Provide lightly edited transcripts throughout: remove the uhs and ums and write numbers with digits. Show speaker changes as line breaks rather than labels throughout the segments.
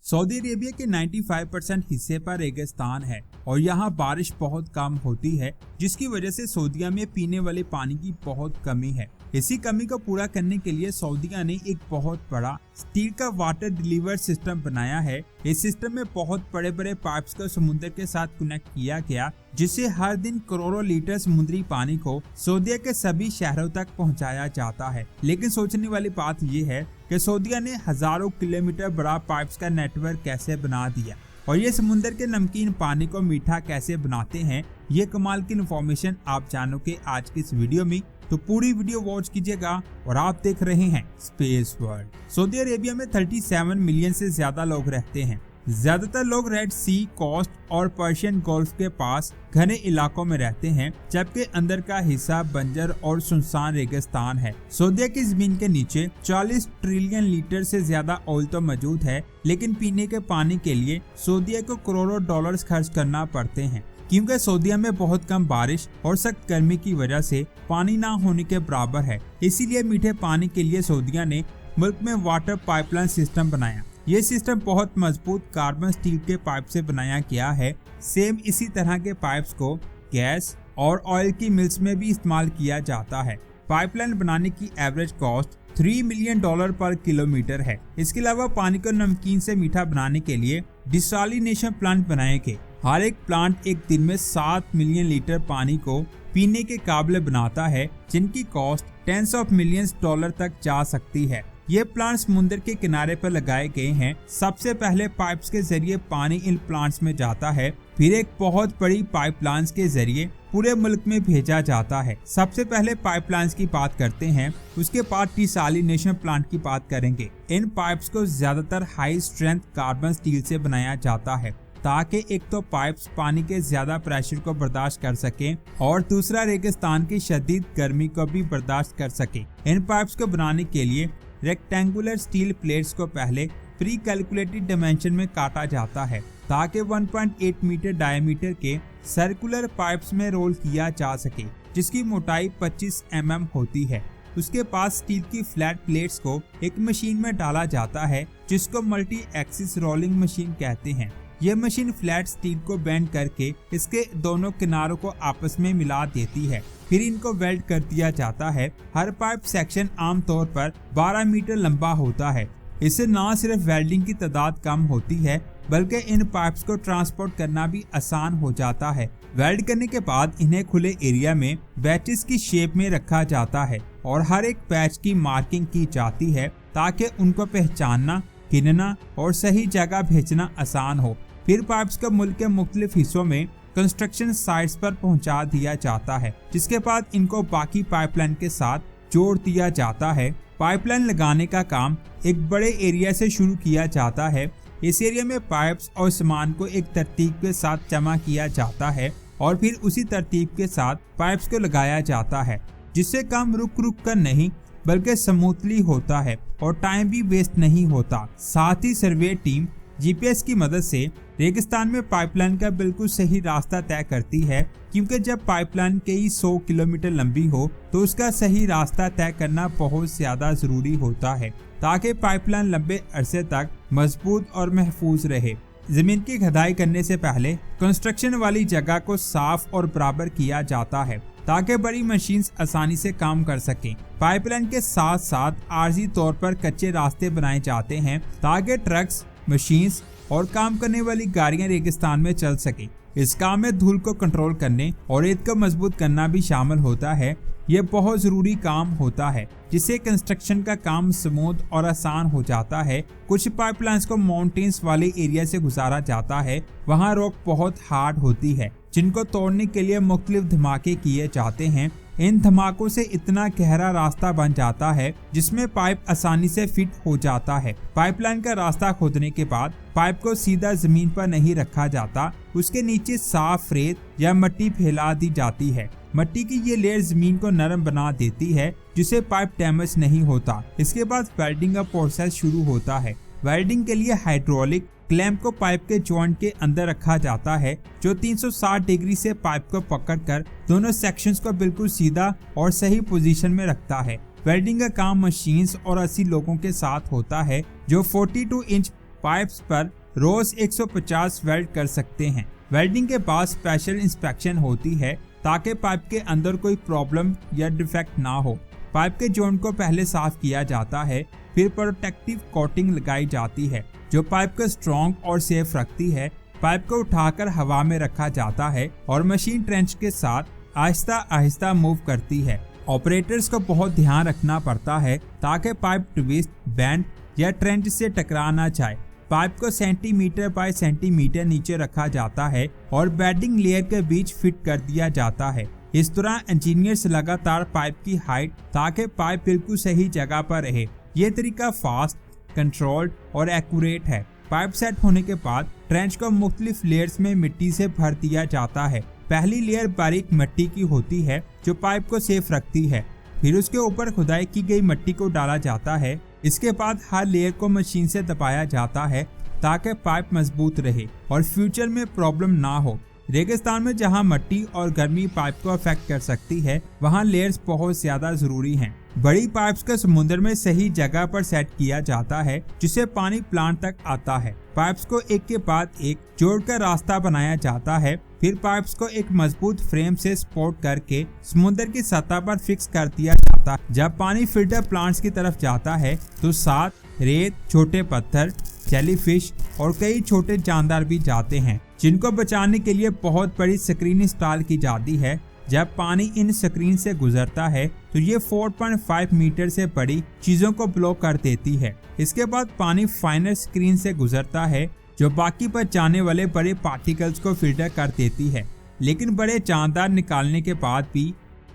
Saudi Arabia के 95% हिस्से पर रेगिस्तान है और यहाँ बारिश बहुत कम होती है, जिसकी वजह से सऊदीया में पीने वाले पानी की बहुत कमी है। इसी कमी को पूरा करने के लिए सऊदीया ने एक बहुत बड़ा स्टील का वाटर डिलीवर सिस्टम बनाया है। इस सिस्टम में बहुत बड़े बड़े पाइप्स को समुद्र के साथ कनेक्ट किया गया, जिससे हर दिन करोड़ों लीटर समुद्री पानी को सऊदीया के सभी शहरों तक पहुंचाया जाता है। लेकिन सोचने वाली बात यह है कि सऊदीया ने हजारों किलोमीटर बड़ा पाइप्स का नेटवर्क कैसे बना दिया और ये समुद्र के नमकीन पानी को मीठा कैसे बनाते हैं। ये कमाल की इन्फॉर्मेशन आप जानोगे आज की इस वीडियो में, तो पूरी वीडियो वॉच कीजिएगा। और आप देख रहे हैं स्पेस वर्ल्ड। सऊदी अरेबिया में 37 मिलियन से ज्यादा लोग रहते हैं। ज्यादातर लोग रेड सी कोस्ट और पर्शियन गोल्फ के पास घने इलाकों में रहते हैं, जबकि अंदर का हिस्सा बंजर और सुनसान रेगिस्तान है। सऊदीया की जमीन के नीचे 40 ट्रिलियन लीटर से ज्यादा ऑयल तो मौजूद है, लेकिन पीने के पानी के लिए सऊदीया को करोड़ों डॉलर्स खर्च करना पड़ते हैं, क्योंकि सऊदीया में बहुत कम बारिश और सख्त गर्मी की वजह से पानी ना होने के बराबर है। इसीलिए मीठे पानी के लिए सऊदीया ने मुल्क में वाटर पाइपलाइन सिस्टम बनाया। ये सिस्टम बहुत मजबूत कार्बन स्टील के पाइप से बनाया गया है। सेम इसी तरह के पाइप्स को गैस और ऑयल की मिल्स में भी इस्तेमाल किया जाता है। पाइपलाइन बनाने की एवरेज कॉस्ट $3 मिलियन पर किलोमीटर है। इसके अलावा पानी को नमकीन से मीठा बनाने के लिए डिसैलिनेशन प्लांट बनाए गए। हर एक प्लांट एक दिन में 7 मिलियन लीटर पानी को पीने के काबिल बनाता है, जिनकी cost tens of millions dollar तक जा सकती है। ये प्लांट समुद्र के किनारे पर लगाए गए हैं। सबसे पहले पाइप्स के जरिए पानी इन प्लांट्स में जाता है, फिर एक बहुत बड़ी पाइपलाइंस के जरिए पूरे मुल्क में भेजा जाता है। सबसे पहले पाइपलाइंस की बात करते हैं, उसके बाद डिसैलिनेशन प्लांट की बात करेंगे। इन पाइप्स को ज्यादातर हाई स्ट्रेंथ कार्बन स्टील से बनाया जाता है, ताकि एक तो पाइप्स पानी के ज्यादा प्रेशर को बर्दाश्त कर सकें और दूसरा रेगिस्तान की शदीद गर्मी को भी बर्दाश्त कर सके। इन पाइप्स को बनाने के लिए रेक्टेंगुलर स्टील प्लेट्स को पहले प्री कैलकुलेटेड डायमेंशन में काटा जाता है, ताकि 1.8 मीटर डायमीटर के सर्कुलर पाइप्स में रोल किया जा सके, जिसकी मोटाई 25 mm होती है। उसके बाद स्टील की फ्लैट प्लेट्स को एक मशीन में डाला जाता है, जिसको मल्टी एक्सिस रोलिंग मशीन कहते हैं। यह मशीन फ्लैट स्टील को बेंड करके इसके दोनों किनारों को आपस में मिला देती है, फिर इनको वेल्ड कर दिया जाता है। हर पाइप सेक्शन आमतौर पर 12 मीटर लंबा होता है। इससे न सिर्फ वेल्डिंग की तादाद कम होती है, बल्कि इन पाइप्स को ट्रांसपोर्ट करना भी आसान हो जाता है। वेल्ड करने के बाद इन्हें खुले एरिया में बैचेस की शेप में रखा जाता है और हर एक पैच की मार्किंग की जाती है, ताकि उनको पहचानना, गिनना और सही जगह भेजना आसान हो। फिर पाइप्स को मुल्क के मुख्तलिफ हिस्सों में कंस्ट्रक्शन साइट्स पर पहुंचा दिया जाता है, जिसके बाद इनको बाकी पाइपलाइन के साथ जोड़ दिया जाता है। पाइपलाइन लगाने का काम एक बड़े एरिया से शुरू किया जाता है। इस एरिया में पाइप्स और सामान को एक तरतीब के साथ जमा किया जाता है और फिर उसी तरतीब के साथ पाइप्स को लगाया जाता है, जिससे काम रुक रुक कर नहीं बल्कि स्मूथली होता है और टाइम भी वेस्ट नहीं होता। साथ ही सर्वे टीम GPS की मदद से रेगिस्तान में पाइपलाइन का बिल्कुल सही रास्ता तय करती है, क्योंकि जब पाइपलाइन कई 100 किलोमीटर लंबी हो तो उसका सही रास्ता तय करना बहुत ज्यादा जरूरी होता है, ताकि पाइपलाइन लंबे अरसे तक मजबूत और महफूज रहे। जमीन की खुदाई करने से पहले कंस्ट्रक्शन वाली जगह को साफ और बराबर किया जाता है, ताकि बड़ी मशीन्स आसानी से काम कर सकें। पाइपलाइन के साथ साथ आर्जी तौर पर कच्चे रास्ते बनाए जाते हैं, ताकि ट्रक्स, मशीन्स और काम करने वाली गाड़ियां रेगिस्तान में चल सके। इस काम में धूल को कंट्रोल करने और रेत को मजबूत करना भी शामिल होता है। यह बहुत जरूरी काम होता है, जिससे कंस्ट्रक्शन का काम स्मूथ और आसान हो जाता है। कुछ पाइपलाइंस को माउंटेन्स वाले एरिया से गुजारा जाता है, वहाँ रॉक बहुत हार्ड होती है, जिनको तोड़ने के लिए मुख्तलिफ धमाके किए जाते हैं। इन धमाकों से इतना गहरा रास्ता बन जाता है, जिसमें पाइप आसानी से फिट हो जाता है। पाइपलाइन का रास्ता खोदने के बाद पाइप को सीधा जमीन पर नहीं रखा जाता, उसके नीचे साफ रेत या मिट्टी फैला दी जाती है। मिट्टी की ये लेयर जमीन को नरम बना देती है, जिससे पाइप डैमेज नहीं होता। इसके बाद वेल्डिंग का प्रोसेस शुरू होता है। वेल्डिंग के लिए हाइड्रोलिक क्लैंप को पाइप के जॉइंट के अंदर रखा जाता है, जो 360 डिग्री से पाइप को पकड़कर दोनों सेक्शंस को बिल्कुल सीधा और सही पोजीशन में रखता है। वेल्डिंग का काम मशीन्स और 80 लोगों के साथ होता है, जो 42 इंच पाइप्स पर रोज 150 वेल्ड कर सकते हैं। वेल्डिंग के बाद स्पेशल इंस्पेक्शन होती है ताकि पाइप के अंदर कोई प्रॉब्लम या डिफेक्ट ना हो। पाइप के जॉइंट को पहले साफ किया जाता है, फिर प्रोटेक्टिव कोटिंग लगाई जाती है जो पाइप को स्ट्रॉन्ग और सेफ रखती है। पाइप को उठाकर हवा में रखा जाता है और मशीन ट्रेंच के साथ आहिस्ता आहिस्ता मूव करती है। ऑपरेटर्स को बहुत ध्यान रखना पड़ता है ताकि पाइप ट्विस्ट, बेंड या ट्रेंच से टकरा ना जाए। पाइप को सेंटीमीटर बाय सेंटीमीटर नीचे रखा जाता है और बेडिंग लेयर के बीच फिट कर दिया जाता है। इस तरह इंजीनियर्स लगातार पाइप की हाइट ताकि पाइप बिल्कुल सही जगह पर रहे। ये तरीका फास्ट, कंट्रोल्ड और एक्यूरेट है। पाइप सेट होने के बाद ट्रेंच को मुख्तलिफ लेयर्स में मिट्टी से भर दिया जाता है। पहली लेयर बारीक मिट्टी की होती है जो पाइप को सेफ रखती है। फिर उसके ऊपर खुदाई की गई मिट्टी को डाला जाता है। इसके बाद हर लेयर को मशीन से दबाया जाता है ताकि पाइप मजबूत रहे और फ्यूचर में प्रॉब्लम ना हो। रेगिस्तान में जहां मिट्टी और गर्मी पाइप को अफेक्ट कर सकती है, वहां लेयर्स बहुत ज्यादा जरूरी हैं। बड़ी पाइप्स को समुद्र में सही जगह पर सेट किया जाता है जिससे पानी प्लांट तक आता है। पाइप्स को एक के बाद एक जोड़कर रास्ता बनाया जाता है। फिर पाइप्स को एक मजबूत फ्रेम से सपोर्ट करके समुद्र की सतह पर फिक्स कर दिया जाता है। जब पानी फिल्टर प्लांट्स की तरफ जाता है तो साथ रेत, छोटे पत्थर, जेलीफिश और कई छोटे जानदार भी जाते हैं जिनको बचाने के लिए बहुत बड़ी स्क्रीन इंस्टॉल की जाती है। जब पानी इन स्क्रीन से गुजरता है तो ये 4.5 मीटर से बड़ी चीजों को ब्लॉक कर देती है। इसके बाद पानी फाइनल स्क्रीन से गुजरता है जो बाकी पर जाने वाले बड़े पार्टिकल्स को फिल्टर कर देती है। लेकिन बड़े जानदार निकालने के बाद भी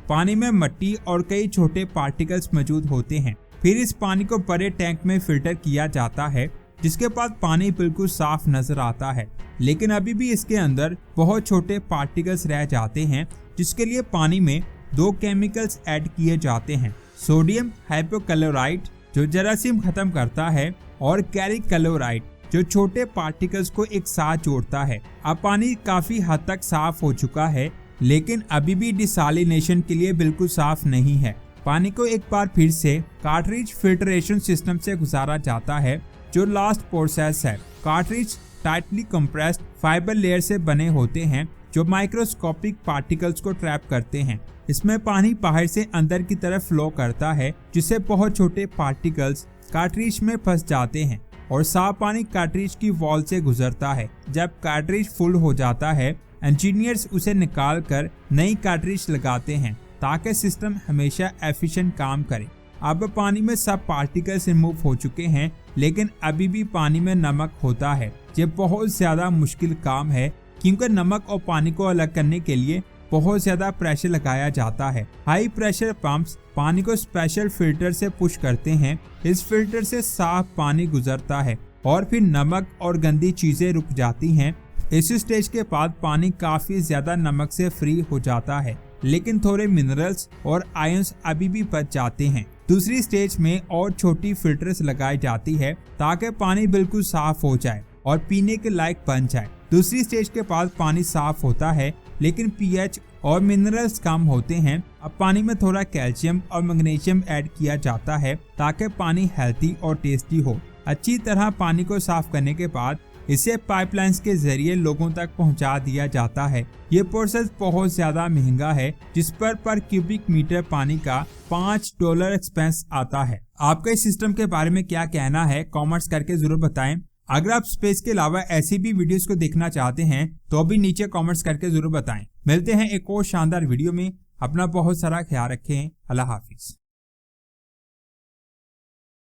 पानी में मिट्टी और कई छोटे पार्टिकल्स मौजूद होते हैं। फिर इस पानी को बड़े टैंक में फिल्टर किया जाता है जिसके बाद पानी बिल्कुल साफ नजर आता है। लेकिन अभी भी इसके अंदर बहुत छोटे पार्टिकल्स रह जाते हैं जिसके लिए पानी में 2 केमिकल्स ऐड किए जाते हैं, सोडियम हाइपोक्लोराइड जो जरासीम खत्म करता है और कैरिक क्लोराइड जो छोटे पार्टिकल्स को एक साथ जोड़ता है। अब पानी काफी हद तक साफ हो चुका है लेकिन अभी भी डिसैलिनेशन के लिए बिल्कुल साफ नहीं है। पानी को एक बार फिर से कार्ट्रिज फिल्ट्रेशन सिस्टम से गुजारा जाता है जो लास्ट प्रोसेस है। Cartridge tightly compressed fibre layer से बने होते हैं जो माइक्रोस्कोपिक पार्टिकल्स को ट्रैप करते हैं। इसमें पानी बाहर से अंदर की तरफ फ्लो करता है जिससे बहुत छोटे पार्टिकल्स कार्ट्रिज में फंस जाते हैं और साफ पानी कार्ट्रिज की वॉल से गुजरता है। जब कार्ट्रिज फुल हो जाता है इंजीनियर्स उसे निकाल कर नई कार्ट्रिज लगाते हैं ताकि सिस्टम हमेशा एफिशिएंट काम करे। अब पानी में सब पार्टिकल्स रिमूव हो चुके हैं लेकिन अभी भी पानी में नमक होता है। ये बहुत ज्यादा मुश्किल काम है क्योंकि नमक और पानी को अलग करने के लिए बहुत ज्यादा प्रेशर लगाया जाता है। हाई प्रेशर पंप्स पानी को स्पेशल फिल्टर से पुश करते हैं। इस फिल्टर से साफ पानी गुजरता है और फिर नमक और गंदी चीजें रुक जाती हैं। इस स्टेज के बाद पानी काफी ज्यादा नमक से फ्री हो जाता है लेकिन थोड़े मिनरल्स और आयंस अभी भी बच जाते हैं। दूसरी स्टेज में और छोटी फिल्टर्स लगाई जाती है ताकि पानी बिल्कुल साफ हो जाए और पीने के लायक बन जाए। दूसरी स्टेज के बाद पानी साफ होता है लेकिन पीएच और मिनरल्स कम होते हैं। अब पानी में थोड़ा कैल्शियम और मैग्नीशियम ऐड किया जाता है ताकि पानी हेल्थी और टेस्टी हो। अच्छी तरह पानी को साफ करने के बाद इसे पाइपलाइंस के जरिए लोगों तक पहुंचा दिया जाता है। ये प्रोसेस बहुत ज्यादा महंगा है जिस पर क्यूबिक मीटर पानी का $5 एक्सपेंस आता है। आपका इस सिस्टम के बारे में क्या कहना है कमेंट्स करके जरूर बताएं। अगर आप स्पेस के अलावा ऐसी भी वीडियोस को देखना चाहते हैं तो अभी नीचे कमेंट्स करके जरूर बताएं। मिलते हैं एक और शानदार वीडियो में। अपना बहुत सारा ख्याल रखें। अल्लाह हाफिज।